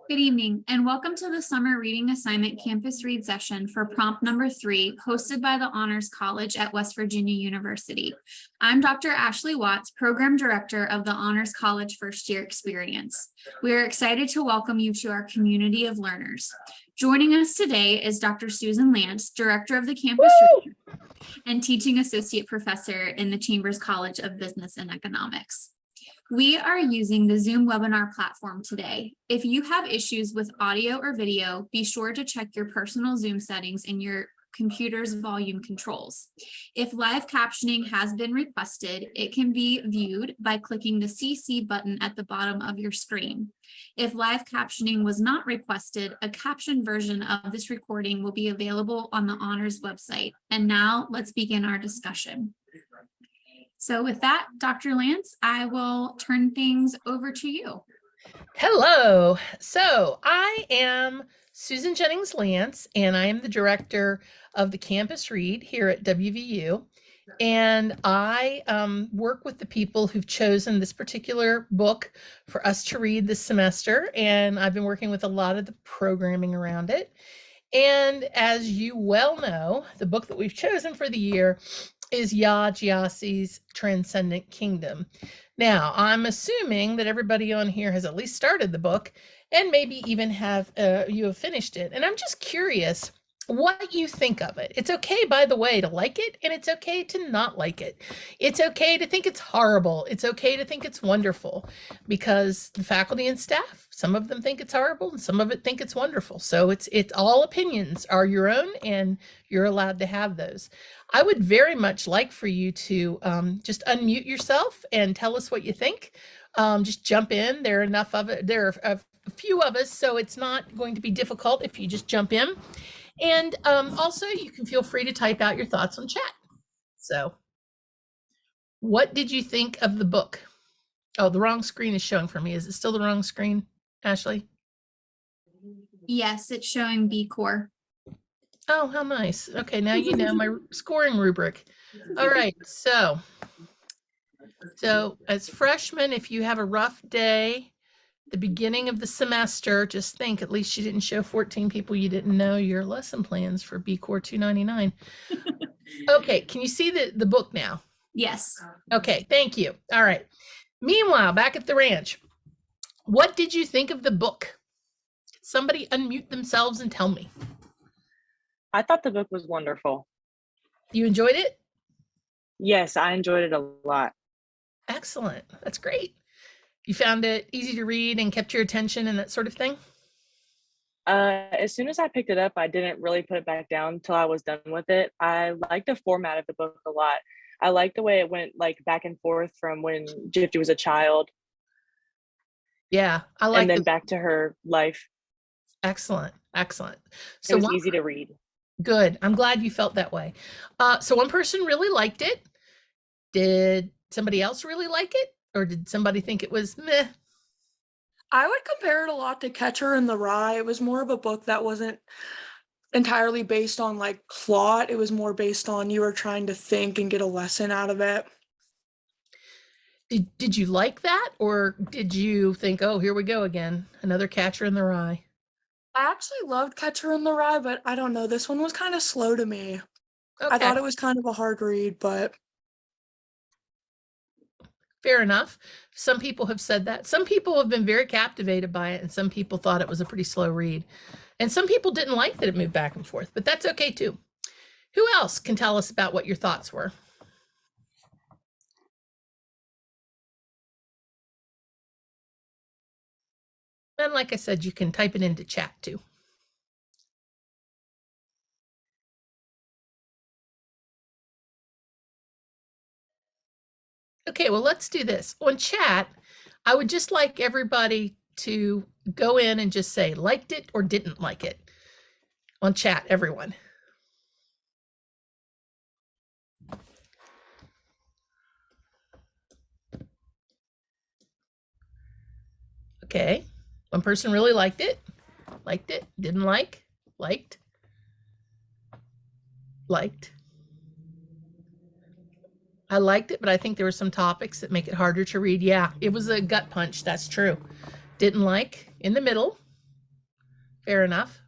Good evening and welcome to the Summer Reading Assignment Campus Read session for prompt number 3, hosted by the Honors College at West Virginia University. I'm Dr. Ashley Watts, Program Director of the Honors College First Year Experience. We are excited to welcome you to our community of learners. Joining us today is Dr. Susan Lance, Director of the Campus Read and Teaching Associate Professor in the Chambers College of Business and Economics. We are using the Zoom webinar platform today. If you have issues with audio or video, be sure to check your personal Zoom settings in your computer's volume controls. If live captioning has been requested, it can be viewed by clicking the CC button at the bottom of your screen. If live captioning was not requested, a captioned version of this recording will be available on the Honors website. And now let's begin our discussion. So with that, Dr. Lance, I will turn things over to you. Hello. So I am Susan Jennings Lance, and I am the director of the Campus Read here at WVU. And I work with the people who've chosen this particular book for us to read this semester. And I've been working with a lot of the programming around it. And as you well know, the book that we've chosen for the year is Yaa Gyasi's Transcendent Kingdom. Now, I'm assuming that everybody on here has at least started the book and maybe even you have finished it. And I'm just curious what you think of it. It's okay, by the way, to like it, and it's okay to not like it. It's okay to think it's horrible. It's okay to think it's wonderful, because the faculty and staff, some of them think it's horrible and some of it think it's wonderful. So it's all opinions are your own, and you're allowed to have those. I would very much like for you to just unmute yourself and tell us what you think. Just jump in. There are enough of it. There are a few of us, so it's not going to be difficult if you just jump in. And also, you can feel free to type out your thoughts on chat. So, what did you think of the book? Oh, the wrong screen is showing for me. Is it still the wrong screen, Ashley? Yes, it's showing B Corps. Oh, how nice. Okay, now you know my scoring rubric. All right, so as freshmen, if you have a rough day, the beginning of the semester, just think, at least you didn't show 14 people you didn't know your lesson plans for B Corps 299. Okay, can you see the book now? Yes. Okay, thank you. All right. Meanwhile, back at the ranch, what did you think of the book? Could somebody unmute themselves and tell me? I thought the book was wonderful. You enjoyed it? Yes, I enjoyed it a lot. Excellent. That's great. You found it easy to read and kept your attention and that sort of thing? As soon as I picked it up, I didn't really put it back down until I was done with it. I liked the format of the book a lot. I liked the way it went like back and forth from when Gifty was a child. Yeah, I like and then back to her life. Excellent. Excellent. So it was easy to read. Good. I'm glad you felt that way. So one person really liked it. Did somebody else really like it? Or did somebody think it was meh? I would compare it a lot to Catcher in the Rye. It was more of a book that wasn't entirely based on like plot. It was more based on you were trying to think and get a lesson out of it. Did you like that? Or did you think, oh, here we go again, another Catcher in the Rye? I actually loved Catcher in the Rye, but I don't know. This one was kind of slow to me. Okay. I thought it was kind of a hard read, but... Fair enough. Some people have said that. Some people have been very captivated by it, and some people thought it was a pretty slow read. And some people didn't like that it moved back and forth, but that's okay too. Who else can tell us about what your thoughts were? And like I said, you can type it into chat too. Okay, well, let's do this. On chat, I would just like everybody to go in and just say liked it or didn't like it. On chat, everyone. Okay, one person really liked it, didn't like, liked. I liked it, but I think there were some topics that make it harder to read. Yeah, it was a gut punch. That's true. Didn't like, in the middle. Fair enough.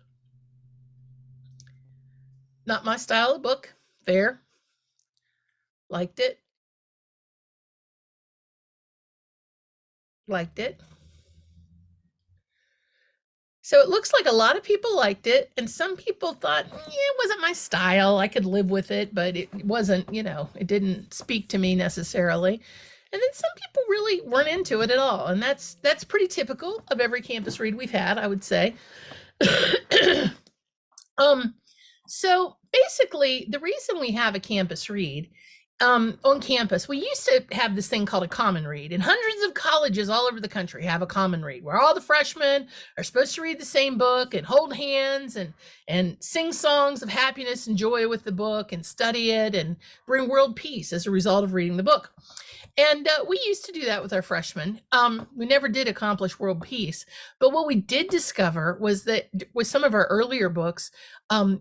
Not my style of book. Fair. Liked it. Liked it. So it looks like a lot of people liked it, and some people thought, yeah, it wasn't my style. I could live with it, but it wasn't, it didn't speak to me necessarily. And then some people really weren't into it at all. And that's pretty typical of every campus read we've had, I would say. So basically, the reason we have a campus read on campus, we used to have this thing called a common read, and hundreds of colleges all over the country have a common read where all the freshmen are supposed to read the same book and hold hands and sing songs of happiness and joy with the book and study it and bring world peace as a result of reading the book. And we used to do that with our freshmen. We never did accomplish world peace, but what we did discover was that with some of our earlier books,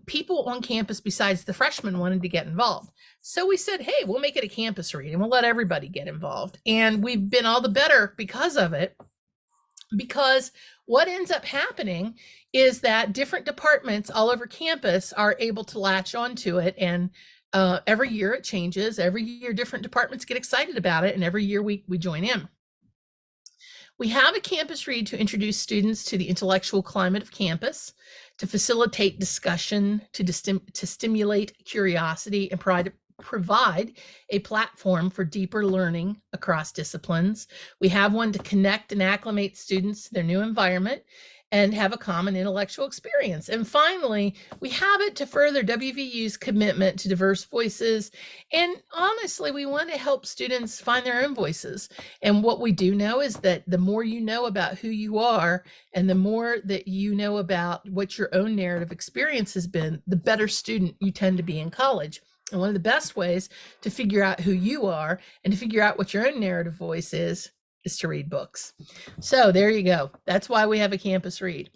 people on campus besides the freshmen wanted to get involved. So we said, hey, we'll make it a campus read and we'll let everybody get involved. And we've been all the better because of it, because what ends up happening is that different departments all over campus are able to latch onto it, and every year it changes. Every year different departments get excited about it, and every year we join in. We have a campus read to introduce students to the intellectual climate of campus, to facilitate discussion, to stimulate curiosity, and provide a platform for deeper learning across disciplines. We have one to connect and acclimate students to their new environment and have a common intellectual experience. And finally, we have it to further WVU's commitment to diverse voices. And honestly, we want to help students find their own voices. And what we do know is that the more you know about who you are, and the more that you know about what your own narrative experience has been, the better student you tend to be in college. And one of the best ways to figure out who you are and to figure out what your own narrative voice is to read books. So there you go. That's why we have a campus read.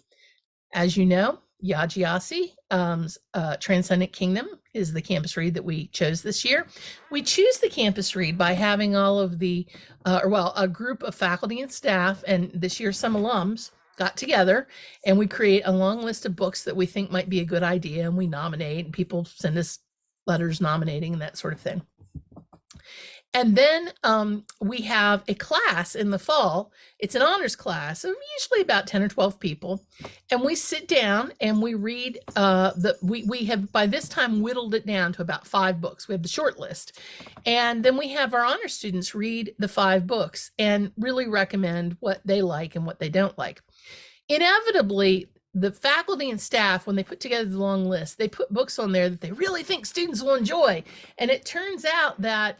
As you know, Yaa Gyasi's Transcendent Kingdom is the campus read that we chose this year. We choose the campus read by having all of the, a group of faculty and staff, and this year some alums, got together, and we create a long list of books that we think might be a good idea, and we nominate, and people send us letters nominating and that sort of thing. And then we have a class in the fall. It's an honors class of usually about 10 or 12 people. And we sit down and we read, we have by this time whittled it down to about 5 books. We have the short list. And then we have our honor students read the 5 books and really recommend what they like and what they don't like. Inevitably, the faculty and staff, when they put together the long list, they put books on there that they really think students will enjoy. And it turns out that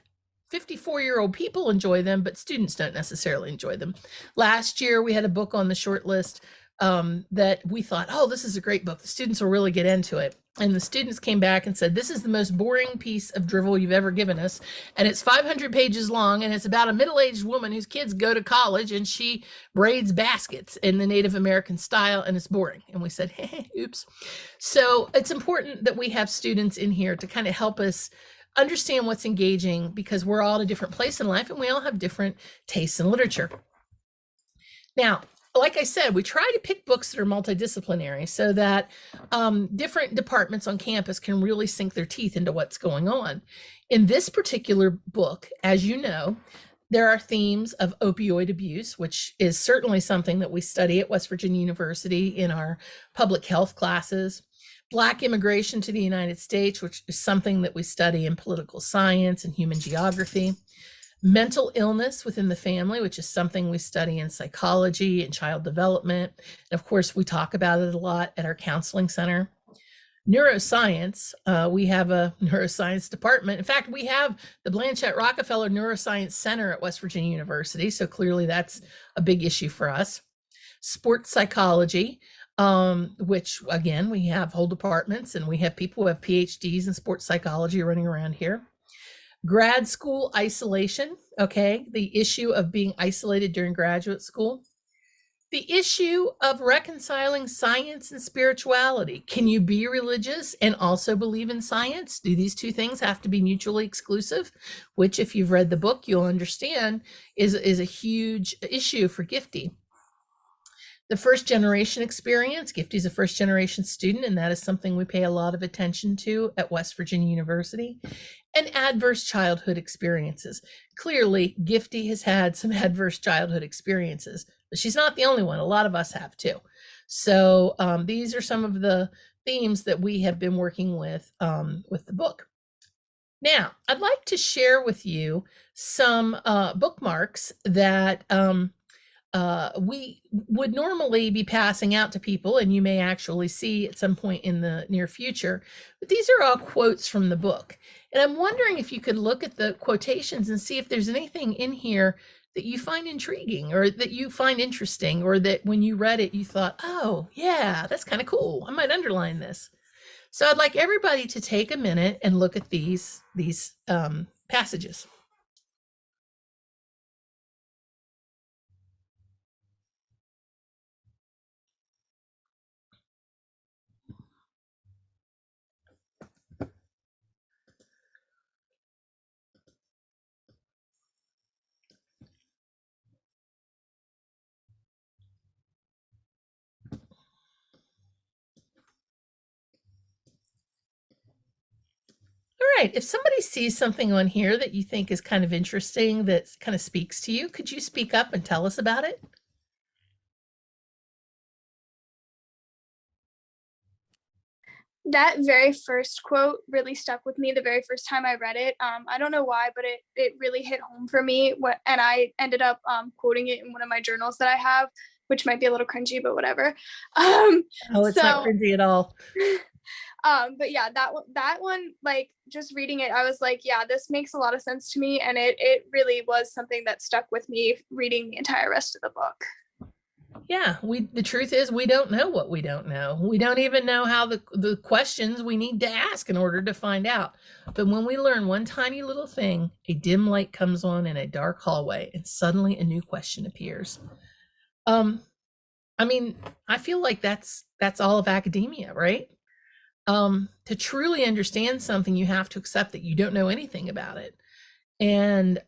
54-year-old people enjoy them, but students don't necessarily enjoy them. Last year, we had a book on the short list that we thought, oh, this is a great book. The students will really get into it. And the students came back and said, this is the most boring piece of drivel you've ever given us. And it's 500 pages long. And it's about a middle-aged woman whose kids go to college and she braids baskets in the Native American style, and it's boring. And we said, hey, oops. So it's important that we have students in here to kind of help us understand what's engaging, because we're all at a different place in life and we all have different tastes in literature. Now, like I said, we try to pick books that are multidisciplinary so that different departments on campus can really sink their teeth into what's going on. In this particular book, as you know, there are themes of opioid abuse, which is certainly something that we study at West Virginia University in our public health classes. Black immigration to the United States, which is something that we study in political science and human geography. Mental illness within the family, which is something we study in psychology and child development. And of course, we talk about it a lot at our counseling center. neuroscience. We have a neuroscience department. In fact, we have the Blanchette Rockefeller Neuroscience Center at West Virginia University. So clearly that's a big issue for us. Sports psychology, which again, we have whole departments and we have people who have PhDs in sports psychology running around here. Grad school isolation, okay, the issue of being isolated during graduate school. The issue of reconciling science and spirituality. Can you be religious and also believe in science? Do these two things have to be mutually exclusive? Which, if you've read the book, you'll understand is a huge issue for Gifty. The first generation experience. Gifty's a first generation student, and that is something we pay a lot of attention to at West Virginia University. And adverse childhood experiences. Clearly, Gifty has had some adverse childhood experiences, but she's not the only one. A lot of us have too. So these are some of the themes that we have been working with the book. Now, I'd like to share with you some bookmarks that we would normally be passing out to people, and you may actually see at some point in the near future. But these are all quotes from the book. And I'm wondering if you could look at the quotations and see if there's anything in here that you find intriguing or that you find interesting, or that when you read it, you thought, oh, yeah, that's kind of cool. I might underline this. So I'd like everybody to take a minute and look at these passages. All right, if somebody sees something on here that you think is kind of interesting, that kind of speaks to you, could you speak up and tell us about it? That very first quote really stuck with me the very first time I read it. I don't know why, but it really hit home for me. And I ended up quoting it in one of my journals that I have, which might be a little cringy, but whatever. Oh, it's not cringy at all. But yeah, that one, like just reading it, I was like, yeah, this makes a lot of sense to me. And it really was something that stuck with me reading the entire rest of the book. Yeah, the truth is we don't know what we don't know. We don't even know how the questions we need to ask in order to find out. But when we learn one tiny little thing, a dim light comes on in a dark hallway and suddenly a new question appears. I mean, I feel like that's all of academia, right? To truly understand something, you have to accept that you don't know anything about it. And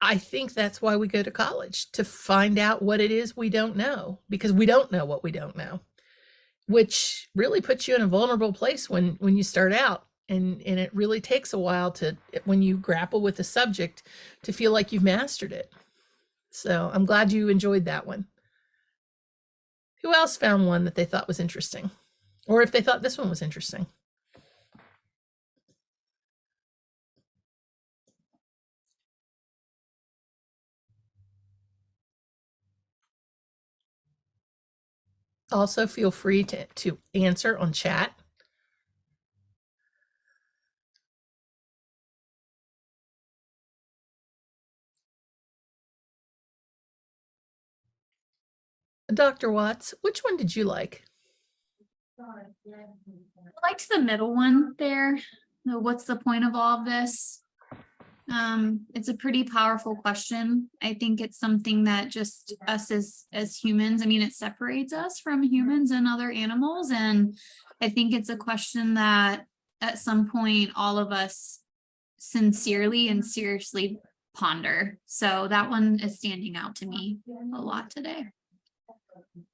I think that's why we go to college, to find out what it is we don't know, because we don't know what we don't know, which really puts you in a vulnerable place when you start out. And it really takes a while when you grapple with the subject, to feel like you've mastered it. So I'm glad you enjoyed that one. Who else found one that they thought was interesting? Or if they thought this one was interesting? Also, feel free to answer on chat. Dr. Watts, which one did you like? I liked the middle one there. What's the point of all of this? It's a pretty powerful question. I think it's something that just us as humans, I mean, it separates us from humans and other animals. And I think it's a question that at some point all of us sincerely and seriously ponder. So that one is standing out to me a lot today.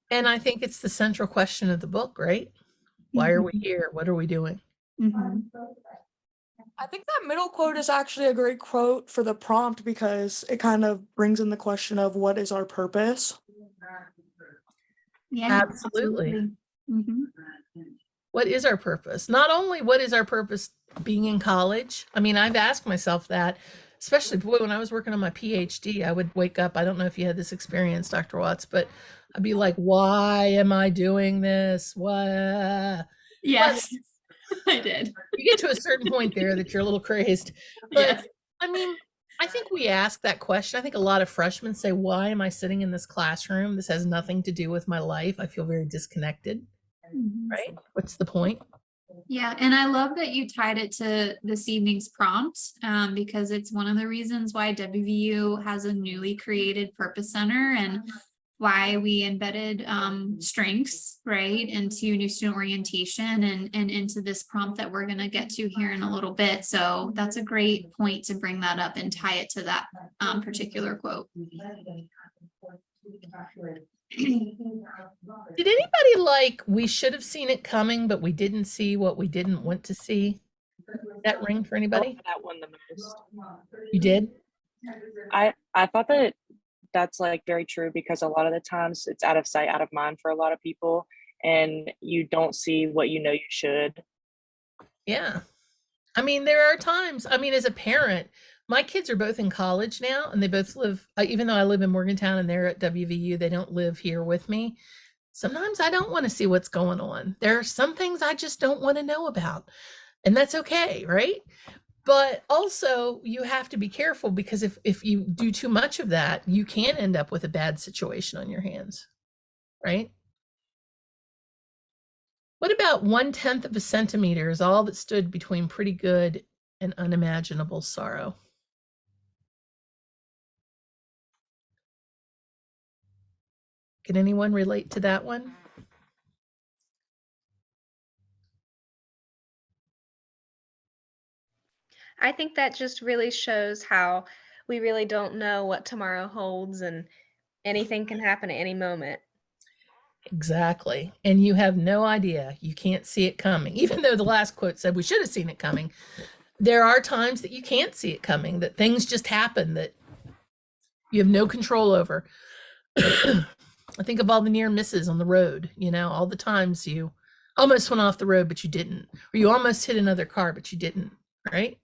And I think it's the central question of the book, right? Why are we here? What are we doing? Mm-hmm. I think that middle quote is actually a great quote for the prompt, because it kind of brings in the question of what is our purpose? Yeah, Absolutely. Mm-hmm. What is our purpose? Not only what is our purpose being in college. I mean, I've asked myself that, especially when I was working on my PhD. I would wake up, I don't know if you had this experience, Dr. Watts, but I'd be like, why am I doing this? What? Yes, I did. You get to a certain point there that you're a little crazed. But Yes. I mean, I think we ask that question. I think a lot of freshmen say, why am I sitting in this classroom? This has nothing to do with my life. I feel very disconnected, right? What's the point? Yeah, and I love that you tied it to this evening's prompt, because it's one of the reasons why WVU has a newly created purpose center and why we embedded strengths, right, into new student orientation and into this prompt that we're going to get to here in a little bit. So that's a great point to bring that up and tie it to that particular quote. Did anybody like, we should have seen it coming, but we didn't see what we didn't want to see? That ring for I anybody? like that one the most. You did? I thought that that's like very true because a lot of the times it's out of sight, out of mind for a lot of people, and you don't see what you know you should. Yeah. I mean, there are times, I mean, as a parent, my kids are both in college now and they both live, even though I live in Morgantown and they're at WVU, they don't live here with me. Sometimes I don't want to see what's going on. There are some things I just don't want to know about, and that's okay, right? But also you have to be careful because if you do too much of that, you can end up with a bad situation on your hands, right? What about 1/10 of a centimeter is all that stood between pretty good and unimaginable sorrow? Can anyone relate to that one? I think that just really shows how we really don't know what tomorrow holds and anything can happen at any moment. Exactly. And you have no idea. You can't see it coming. Even though the last quote said we should have seen it coming, there are times that you can't see it coming, that things just happen that you have no control over. I think of all the near misses on the road, you know, all the times you almost went off the road, but you didn't, or you almost hit another car, but you didn't, right?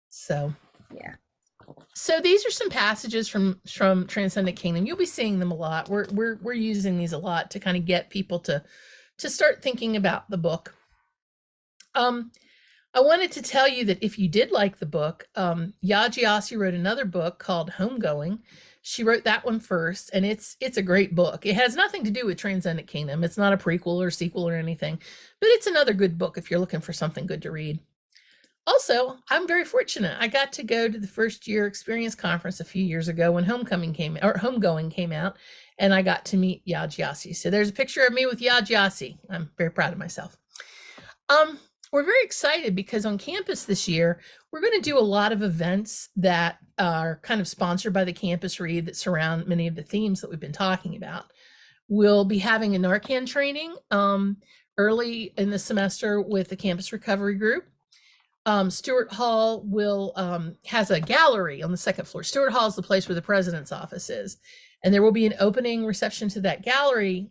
So, Yeah. so these are some passages from Transcendent Kingdom. You'll be seeing them a lot. We're using these a lot to kind of get people to start thinking about the book. I wanted to tell you that if you did like the book, Yaa Gyasi wrote another book called Homegoing. She wrote that one first, and it's a great book. It has nothing to do with Transcendent Kingdom. It's not a prequel or sequel or anything, but it's another good book if you're looking for something good to read. Also, I'm very fortunate. I got to go to the first year experience conference a few years ago when Homegoing came out, and I got to meet Yaa Gyasi. So there's a picture of me with Yaa Gyasi. I'm very proud of myself. We're very excited because on campus this year, we're going to do a lot of events that are kind of sponsored by the Campus Read that surround many of the themes that we've been talking about. We'll be having a Narcan training early in the semester with the Campus Recovery Group. Stewart Hall has a gallery on the second floor. Stewart Hall is the place where the president's office is. And there will be an opening reception to that gallery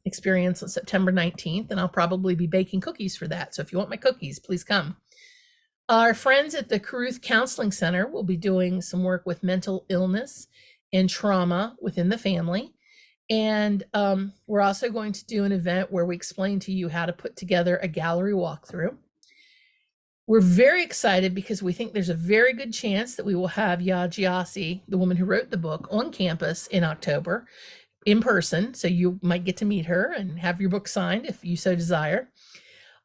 experience on September 19th. And I'll probably be baking cookies for that. So if you want my cookies, please come. Our friends at the Caruth Counseling Center will be doing some work with mental illness and trauma within the family. And we're also going to do an event where we explain to you how to put together a gallery walkthrough. We're very excited because we think there's a very good chance that we will have Yaa Gyasi, the woman who wrote the book, on campus in October in person. So you might get to meet her and have your book signed if you so desire.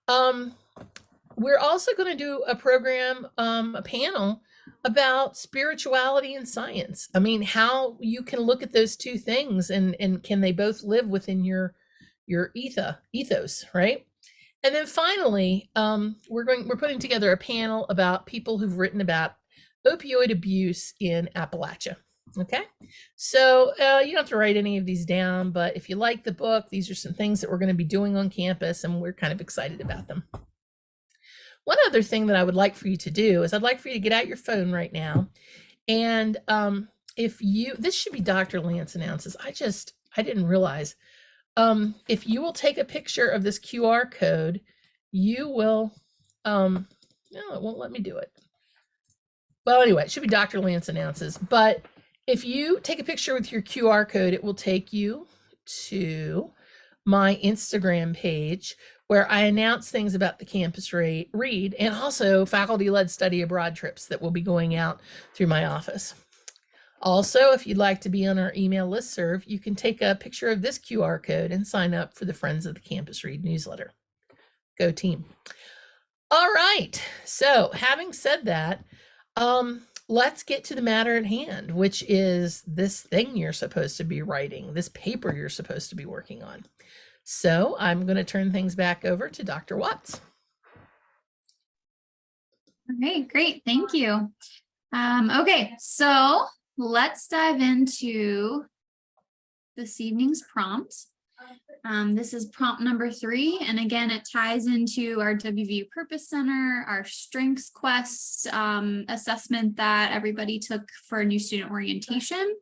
We're also going to do a program, a panel about spirituality and science. I mean, how you can look at those two things and can they both live within your ethos, right? And then finally, we're putting together a panel about people who've written about opioid abuse in Appalachia. Okay, so you don't have to write any of these down, but if you like the book, these are some things that we're going to be doing on campus, and we're kind of excited about them. One other thing that I would like for you to do is I'd like for you to get out your phone right now, and this should be Dr. Lance announces. I didn't realize. If you will take a picture of this QR code, you will, no, it won't let me do it. Well, anyway, it should be Dr. Lance announces, but If you take a picture with your QR code, it will take you to my Instagram page where I announce things about the campus read and also faculty-led study abroad trips that will be going out through my office. Also, if you'd like to be on our email listserv, you can take a picture of this QR code and sign up for the Friends of the Campus Read newsletter. Go team. All right, so having said that, let's get to the matter at hand, which is this thing you're supposed to be writing, this paper you're supposed to be working on. So I'm going to turn things back over to Dr. Watts. All right, great. Thank you. Okay, so let's dive into this evening's prompt. This is prompt number 3. And again, it ties into our WVU Purpose Center, our Strengths Quest assessment that everybody took for new student orientation.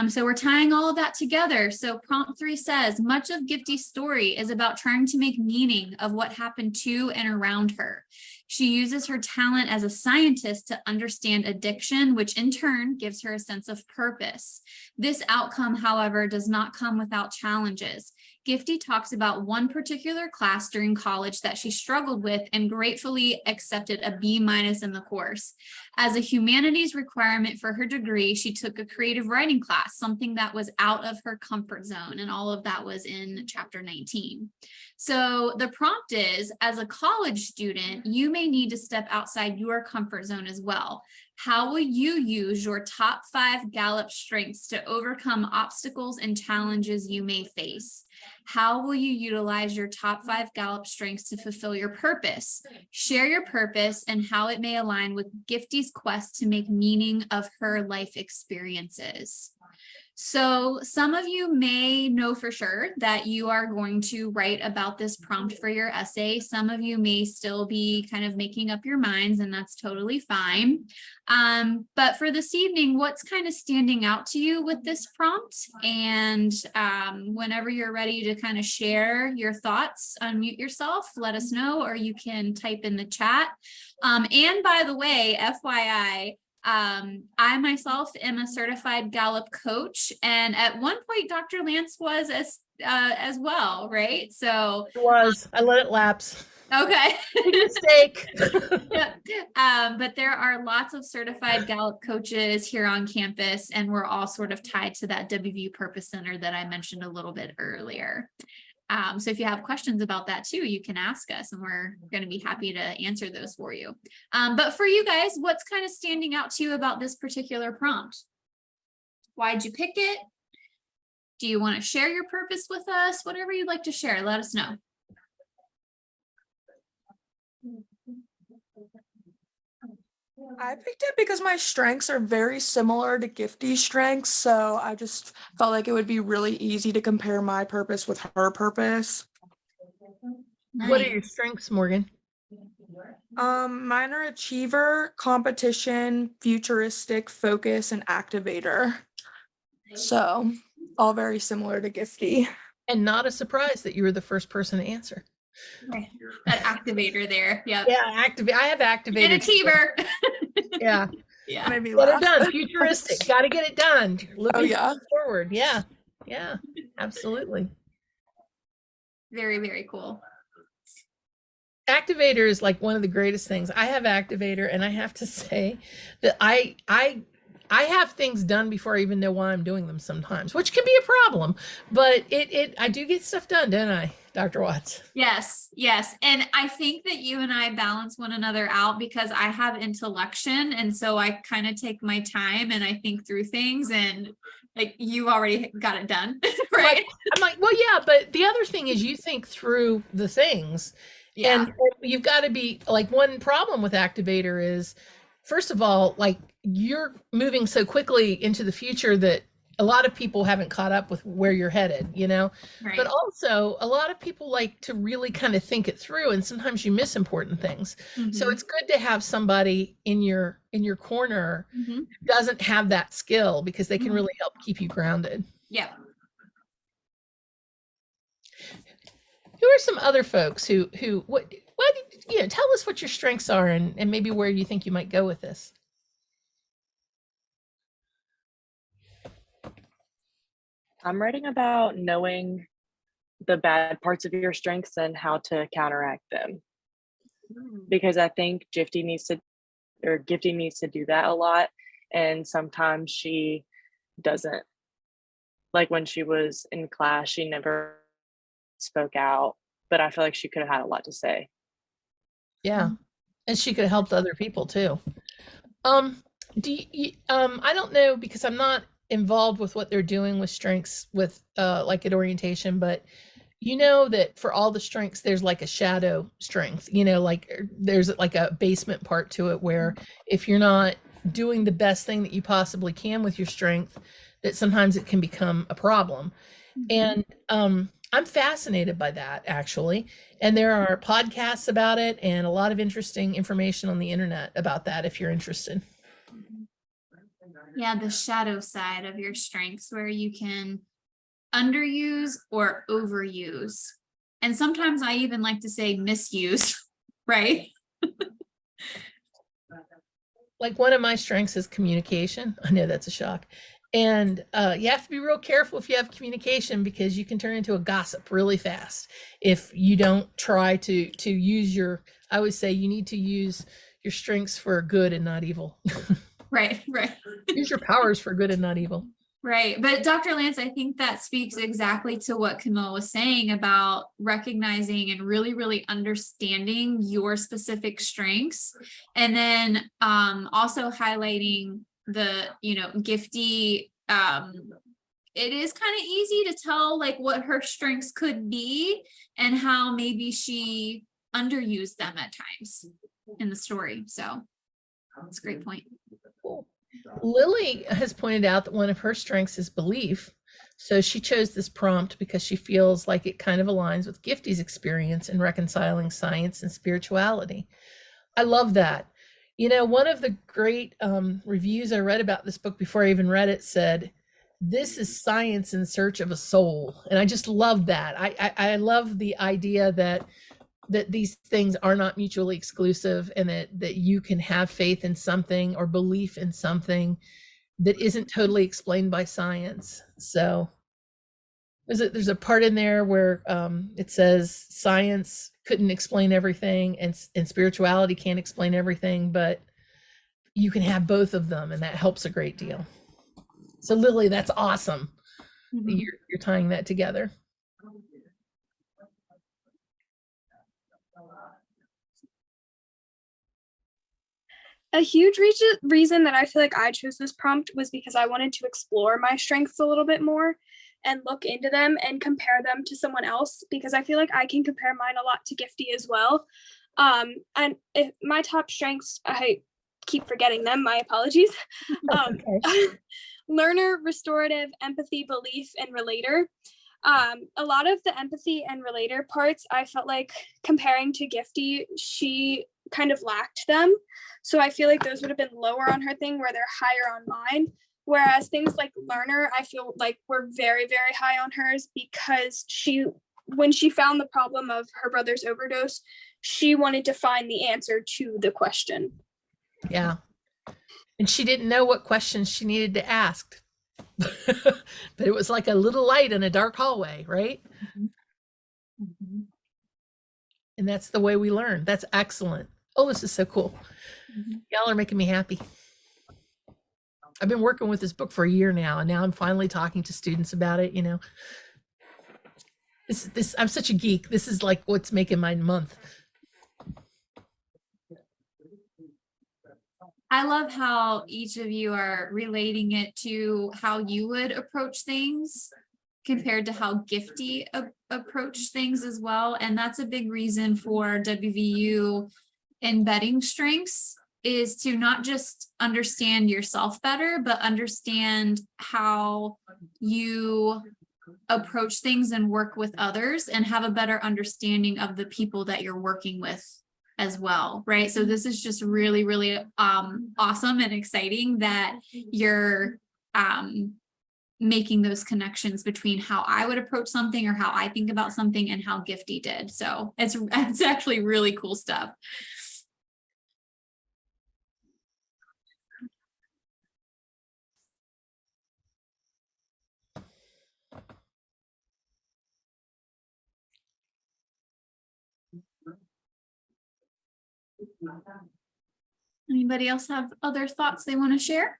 So we're tying all of that together. So prompt 3 says, much of Gifty's story is about trying to make meaning of what happened to and around her. She uses her talent as a scientist to understand addiction, which in turn gives her a sense of purpose. This outcome, however, does not come without challenges. Gifty talks about one particular class during college that she struggled with and gratefully accepted a B- in the course. As a humanities requirement for her degree, she took a creative writing class, something that was out of her comfort zone, and all of that was in chapter 19. So the prompt is, as a college student, you may need to step outside your comfort zone as well. How will you use your top 5 Gallup strengths to overcome obstacles and challenges you may face? How will you utilize your top 5 Gallup strengths to fulfill your purpose? Share your purpose and how it may align with Gifty's quest to make meaning of her life experiences. So some of you may know for sure that you are going to write about this prompt for your essay. Some of you may still be kind of making up your minds, and that's totally fine. But for this evening, what's kind of standing out to you with this prompt? And whenever you're ready to kind of share your thoughts, unmute yourself, let us know, or you can type in the chat. And by the way, FYI, I myself am a certified Gallup coach, and at one point Dr. Lance was as well, right? So It was. I let it lapse. okay. Mistake. But there are lots of certified Gallup coaches here on campus, and we're all sort of tied to that WVU Purpose Center that I mentioned a little bit earlier. So if you have questions about that too, you can ask us, and we're going to be happy to answer those for you. But for you guys, what's kind of standing out to you about this particular prompt? Why'd you pick it? Do you want to share your purpose with us? Whatever you'd like to share, let us know. I picked it because my strengths are very similar to Gifty's strengths, so I just felt like it would be really easy to compare my purpose with her purpose. What are your strengths, Morgan? Mine are achiever, competition, futuristic, focus, and activator. So all very similar to Gifty. And not a surprise that you were the first person to answer. Okay. That activator there. Yep. Yeah, I have activated. And achiever. Yeah. Yeah. Maybe Get it laugh. done. Futuristic. Got to get it done. Looking yeah. forward. Yeah. Yeah. Absolutely. Very, very cool. Activator is like one of the greatest things. I have activator, and I have to say that I have things done before I even know why I'm doing them sometimes, which can be a problem, but I do get stuff done, don't I, Dr. Watts? Yes, yes. And I think that you and I balance one another out because I have intellection. And so I kind of take my time and I think through things, and like you already got it done, right? I'm like, well, yeah, but the other thing is you think through the things. Yeah. And you've got to be like, one problem with activator is, first of all, like you're moving so quickly into the future that a lot of people haven't caught up with where you're headed, you know, Right. but also a lot of people like to really kind of think it through, and sometimes you miss important things. So Mhm. it's good to have somebody in your corner Mhm. who doesn't have that skill, because they can Mhm. really help keep you grounded. Yeah. Who are some other folks who what you know, tell us what your strengths are, and maybe where you think you might go with this. I'm writing about knowing the bad parts of your strengths and how to counteract them, because I think Gifty needs to do that a lot, and sometimes she doesn't. Like when she was in class, she never spoke out, but I feel like she could have had a lot to say. Yeah. And she could have helped other people too. I don't know because I'm not involved with what they're doing with strengths with like at orientation, but you know that for all the strengths there's like a shadow strength, like there's like a basement part to it where if you're not doing the best thing that you possibly can with your strength, that sometimes it can become a problem. And I'm fascinated by that actually. And there are podcasts about it and a lot of interesting information on the internet about that if you're interested. Yeah, the shadow side of your strengths where you can underuse or overuse. And sometimes I even like to say misuse, right? Like one of my strengths is communication. I know that's a shock. And you have to be real careful if you have communication because you can turn into a gossip really fast if you don't try to use your, I always say you need to use your strengths for good and not evil. Right. Use your powers for good and not evil. Right. But Dr. Lance, I think that speaks exactly to what Camille was saying about recognizing and really, really understanding your specific strengths. And then also highlighting the, Gifty, it is kind of easy to tell like what her strengths could be and how maybe she underused them at times in the story. So that's a great point. Cool. Lily has pointed out that one of her strengths is belief. So she chose this prompt because she feels like it kind of aligns with Gifty's experience in reconciling science and spirituality. I love that. One of the great reviews I read about this book before I even read it said, "This is science in search of a soul." And I just love that. I love the idea that these things are not mutually exclusive and that you can have faith in something or belief in something that isn't totally explained by science. So there's a part in there where it says science couldn't explain everything and spirituality can't explain everything, but you can have both of them and that helps a great deal. So Lily, that's awesome. You're tying that together. A huge reason that I feel like I chose this prompt was because I wanted to explore my strengths a little bit more and look into them and compare them to someone else, because I feel like I can compare mine a lot to Gifty as well. And if my top strengths, I keep forgetting them, my apologies. Okay. Learner, restorative, empathy, belief, and relator. A lot of the empathy and relator parts, I felt like comparing to Gifty, she kind of lacked them. So I feel like those would have been lower on her thing where they're higher on mine. Whereas things like learner, I feel like were very, very high on hers because when she found the problem of her brother's overdose, she wanted to find the answer to the question. Yeah. And she didn't know what questions she needed to ask. But it was like a little light in a dark hallway, right? And that's the way we learn. That's excellent. Oh, this is so cool. Y'all are making me happy. I've been working with this book for a year now, and now I'm finally talking to students about it. I'm such a geek. This is like what's making my month. I love how each of you are relating it to how you would approach things compared to how Gifty approach things as well. And that's a big reason for WVU embedding strengths, is to not just understand yourself better, but understand how you approach things and work with others and have a better understanding of the people that you're working with as well, right? So this is just really, really awesome and exciting that you're making those connections between how I would approach something or how I think about something and how Gifty did. So it's actually really cool stuff. Anybody else have other thoughts they want to share?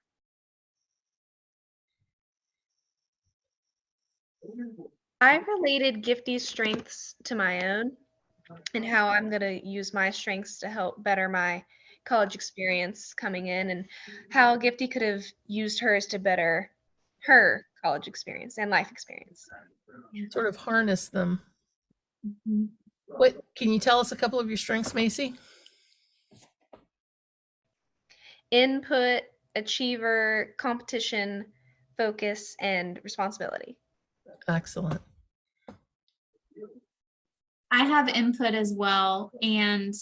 I related Gifty's strengths to my own and how I'm going to use my strengths to help better my college experience coming in, and how Gifty could have used hers to better her college experience and life experience. Sort of harness them. Mhm. What can you tell us a couple of your strengths, Macy? Input, achiever, competition, focus, and responsibility. Excellent. I have input as well, and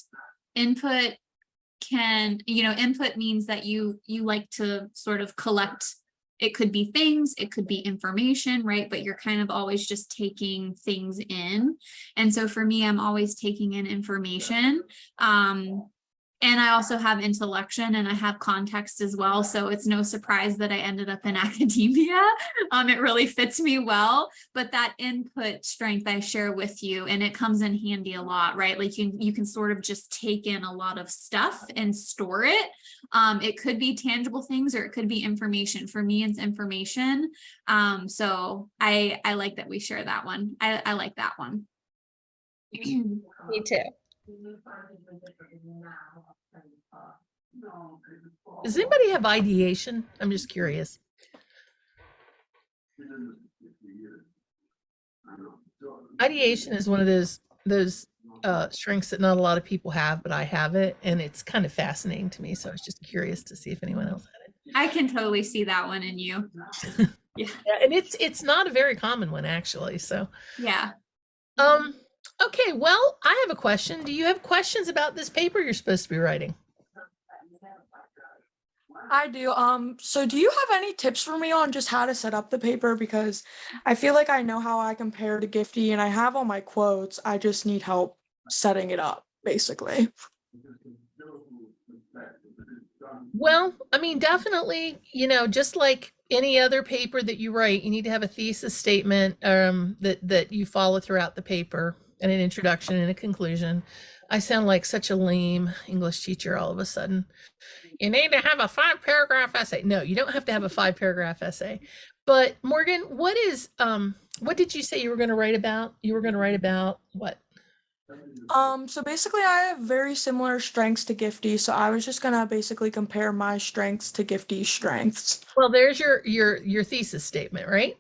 input input means that you like to sort of collect. It could be things, it could be information, right? But you're kind of always just taking things in. And so for me, I'm always taking in information. And I also have intellection and I have context as well. So it's no surprise that I ended up in academia. It really fits me well, but that input strength I share with you, and it comes in handy a lot, right? Like you can sort of just take in a lot of stuff and store it. It could be tangible things or it could be information. For me, it's information. So I like that we share that one. I like that one. Me too. Does anybody have ideation? I'm just curious. Ideation is one of those strengths that not a lot of people have, but I have it, and it's kind of fascinating to me. So I was just curious to see if anyone else had it. I can totally see that one in you. Yeah, and it's not a very common one, actually. So Yeah. Okay, well, I have a question. Do you have questions about this paper you're supposed to be writing? I do. So do you have any tips for me on just how to set up the paper? Because I feel like I know how I compare to Gifty and I have all my quotes. I just need help setting it up, basically. Well, I mean, definitely, just like any other paper that you write, you need to have a thesis statement that you follow throughout the paper, and an introduction and a conclusion. I sound like such a lame English teacher all of a sudden. You need to have a 5-paragraph essay. No, you don't have to have a 5-paragraph essay. But Morgan, what did you say you were going to write about? You were going to write about what? So basically I have very similar strengths to Gifty, so I was just gonna basically compare my strengths to Gifty's strengths. Well, there's your thesis statement, right?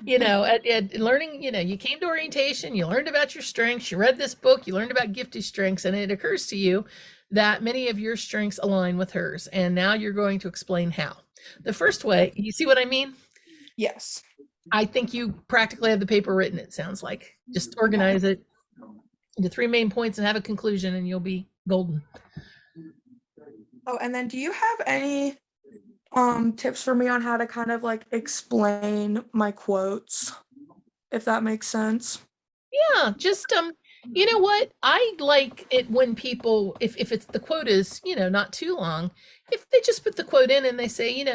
At learning, you came to orientation, you learned about your strengths, you read this book, you learned about Gifty's strengths, and it occurs to you that many of your strengths align with hers, and now you're going to explain how. The first way, you see what I mean? Yes. I think you practically have the paper written, it sounds like. Just organize it into 3 main points and have a conclusion, and you'll be golden. Oh, and then do you have any tips for me on how to kind of like explain my quotes, if that makes sense? Yeah, just you know what? I like it when people, if it's the quote is, not too long, if they just put the quote in and they say,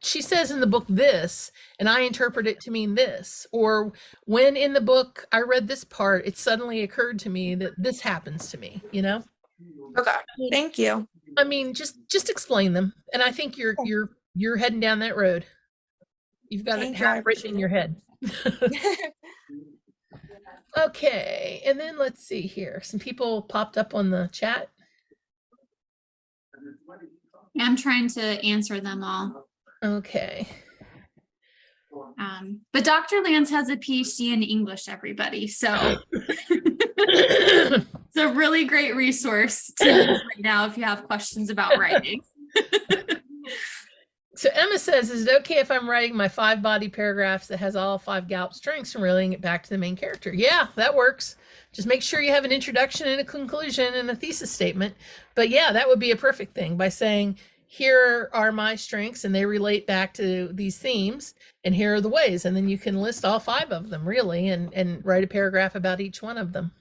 she says in the book this, and I interpret it to mean this, or when in the book I read this part, it suddenly occurred to me that this happens to me, Okay, thank you. I mean, just explain them, and I think you're heading down that road. You've got it half written in your head. Okay, and then let's see here. Some people popped up on the chat. I'm trying to answer them all. Okay. But Dr. Lance has a PhD in English, everybody. So it's a really great resource to use right now if you have questions about writing. So Emma says, is it okay if I'm writing my 5 body paragraphs that has all 5 Gallup strengths and relaying it back to the main character? Yeah, that works. Just make sure you have an introduction and a conclusion and a thesis statement. But yeah, that would be a perfect thing by saying, here are my strengths and they relate back to these themes, and here are the ways. And then you can list all 5 of them really and write a paragraph about each one of them.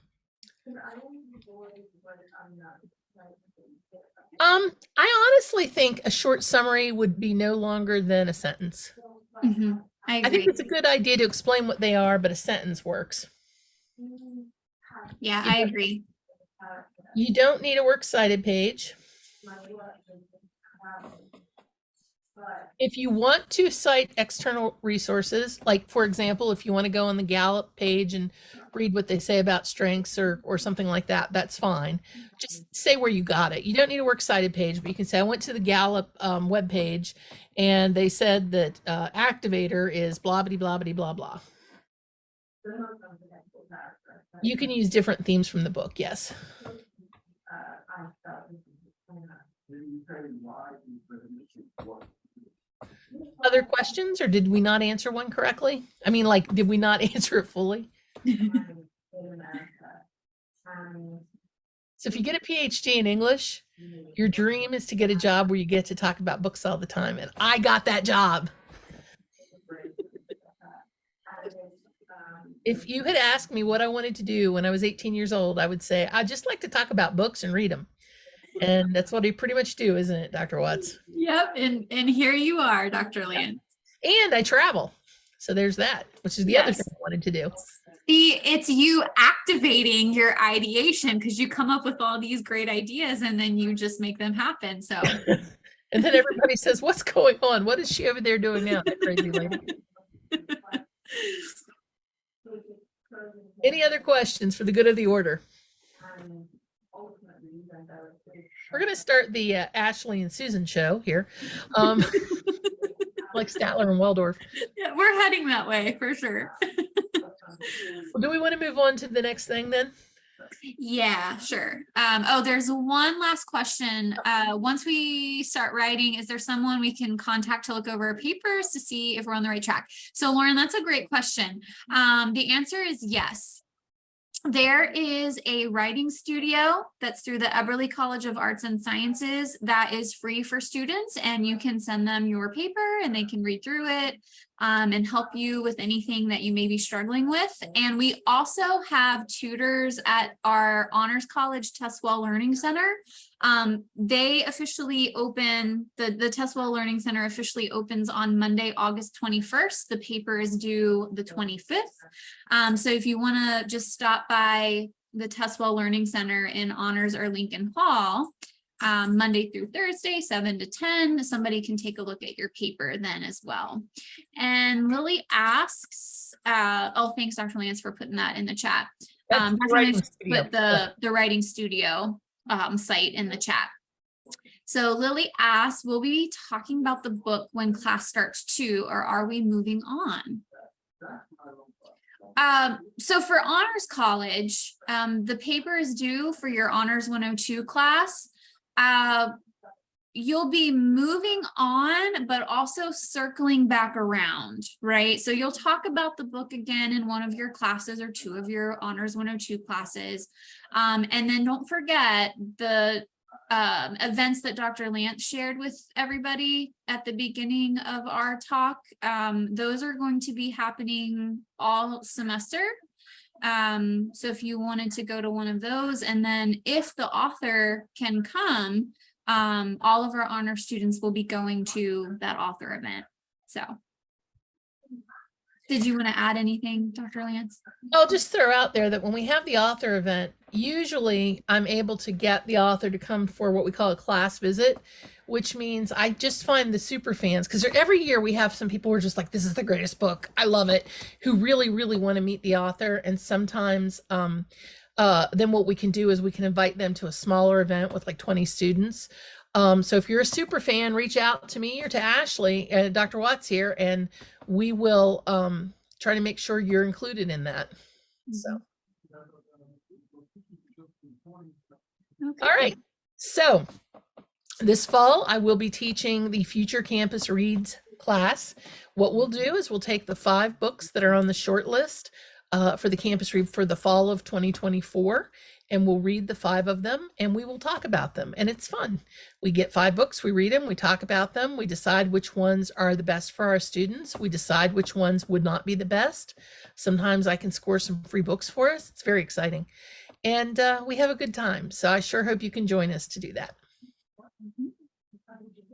I honestly think a short summary would be no longer than a sentence. Mm-hmm. I agree. I think it's a good idea to explain what they are, but a sentence works. Yeah, I agree. You don't need a works cited page. If you want to cite external resources, like for example, if you want to go on the Gallup page and read what they say about strengths or something like that, that's fine. Just say where you got it. You don't need a works cited page, but you can say, I went to the Gallup webpage and they said that activator is blah, blah, blah, blah, blah, blah. You can use different themes from the book, yes. Other questions, or did we not answer one correctly? I mean, like, did we not answer it fully? So if you get a PhD in English, your dream is to get a job where you get to talk about books all the time. And I got that job. If you had asked me what I wanted to do when I was 18 years old, I would say, I'd just like to talk about books and read them. And that's what I pretty much do, isn't it, Dr. Watts? Yep. And here you are, Dr. Lance. And I travel. So there's that, which is the other thing I wanted to do. See, it's you activating your ideation because you come up with all these great ideas and then you just make them happen. So And then everybody says, what's going on? What is she over there doing now? That crazy lady. Any other questions for the good of the order? We're going to start the Ashley and Susan show here. Like Statler and Waldorf. yeah, we're heading that way for sure. Well, do we want to move on to the next thing then? Yeah, sure. Oh, there's one last question. Once we start writing, is there someone we can contact to look over our papers to see if we're on the right track? So Lauren, that's a great question. The answer is yes. There is a writing studio that's through the Eberly College of Arts and Sciences that is free for students, and you can send them your paper and they can read through it and help you with anything that you may be struggling with. And we also have tutors at our Honors College Tesswell Learning Center. They officially open, the Tesswell Learning Center officially opens on Monday, August 21st. The paper is due the 25th. So if you want to just stop by the Tesswell Learning Center in Honors or Lincoln Hall, Monday through Thursday, 7 to 10, somebody can take a look at your paper then as well. And Lily asks, oh, thanks, Dr. Lance, for putting that in the chat. That's the Dr. writing Lance studio. put the writing studio site in the chat. So Lily asks, will we be talking about the book when class starts too, or are we moving on? So for Honors College, the paper is due for your Honors 102 class. You'll be moving on, but also circling back around, right? So you'll talk about the book again in one of your classes or two of your Honors 102 classes. And then don't forget the events that Dr. Lance shared with everybody at the beginning of our talk. Those are going to be happening all semester. So if you wanted to go to one of those, and then if the author can come, all of our honor students will be going to that author event. So did you want to add anything, Dr. Lance? I'll just throw out there that when we have the author event, usually I'm able to get the author to come for what we call a class visit, which means I just find the super fans, because every year we have some people who are just like, this is the greatest book, I love it, who really, really want to meet the author. And sometimes then what we can do is we can invite them to a smaller event with like 20 students. So if you're a super fan, reach out to me or to Ashley and Dr. Watts here, and we will try to make sure you're included in that. So. Okay. All right. So this fall, I will be teaching the Future Campus Reads class. What we'll do is we'll take the 5 books that are on the short list for the Campus Read for the fall of 2024, and we'll read the 5 of them and we will talk about them. And it's fun. We get 5 books, we read them, we talk about them, we decide which ones are the best for our students, we decide which ones would not be the best. Sometimes I can score some free books for us. It's very exciting. And we have a good time. So I sure hope you can join us to do that.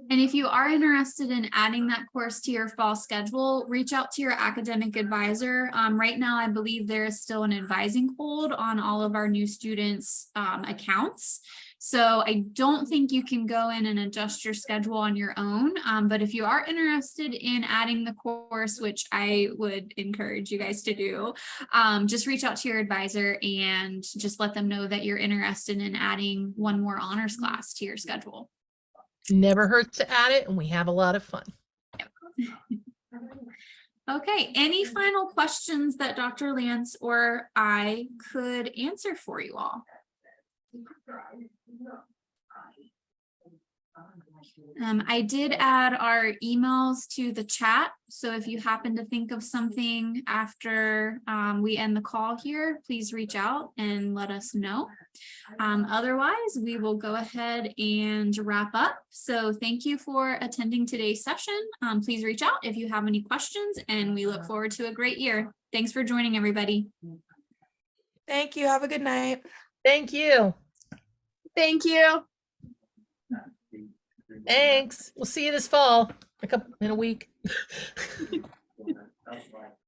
And if you are interested in adding that course to your fall schedule, reach out to your academic advisor. Right now, I believe there is still an advising hold on all of our new students' accounts. So I don't think you can go in and adjust your schedule on your own. But if you are interested in adding the course, which I would encourage you guys to do, just reach out to your advisor and just let them know that you're interested in adding one more honors class to your schedule. Never hurts to add it, and we have a lot of fun. Okay, any final questions that Dr. Lance or I could answer for you all? I did add our emails to the chat, so if you happen to think of something after we end the call here, please reach out and let us know. Otherwise, we will go ahead and wrap up. So thank you for attending today's session. Please reach out if you have any questions, and we look forward to a great year. Thanks for joining, everybody. Thank you. Have a good night. Thank you. Thank you. Thanks. We'll see you this fall, in a week.